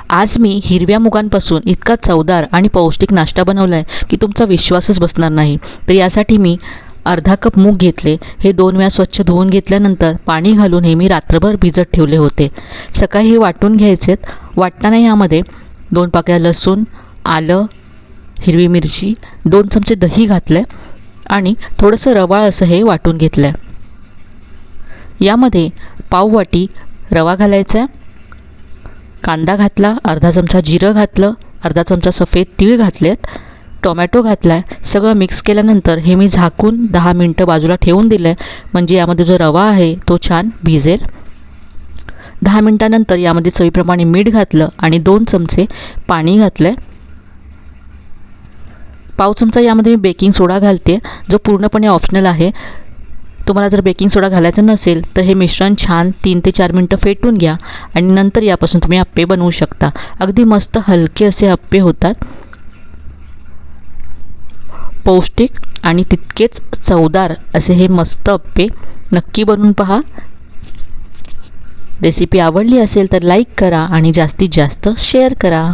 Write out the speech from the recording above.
आज मी हिरव्या मुगांपासून इतका चवदार आणि पौष्टिक नाश्ता बनवला आहे की तुमचा विश्वासच बसणार नाही। तर यासाठी मी अर्धा कप मूग घेतले। हे 2 वेळा स्वच्छ धुवून घेतल्यानंतर पाणी घालून हे मी रात्रभर भिजत ठेवले होते। सकाळी हे वाटून घ्यायचेत। वाटताना यामध्ये 2 पाकळ्या लसूण, आलं, हिरवी मिरची, 2 चमचे दही घातले आणि थोडंसं रवाळ असं हे वाटून घेतलं। यामध्ये पाव वाटी रवा घालायचा आहे, कांदा घातला, अर्धा चमचा जिरं घातलं, अर्धा चमचा सफेद तीळ घातलेत, टोमॅटो घातला आहे। सगळं मिक्स केल्यानंतर हे मी झाकून 10 मिनटं बाजूला ठेवून दिलं आहे, म्हणजे यामध्ये जो रवा आहे तो छान भिजेल। 10 मिनटानंतर यामध्ये चवीप्रमाणे मीठ घातलं आणि 2 चमचे पाणी घातलं। पाव चमचा यामध्ये मी बेकिंग सोडा घालते, जो पूर्णपणे ऑप्शनल आहे। तुम्हाला जर बेकिंग सोडा घालायचा नसेल तर हे मिश्रण छान 3 ते 4 मिनटं फेटून घ्या आणि नंतर यापासून तुम्ही अप्पे बनवू शकता। अगदी मस्त हलके असे अप्पे होतात, पौष्टिक आणि तितकेच चवदार असे हे मस्त अप्पे नक्की बनवून पहा। रेसिपी आवडली असेल तर लाईक करा आणि जास्तीत जास्त शेअर करा।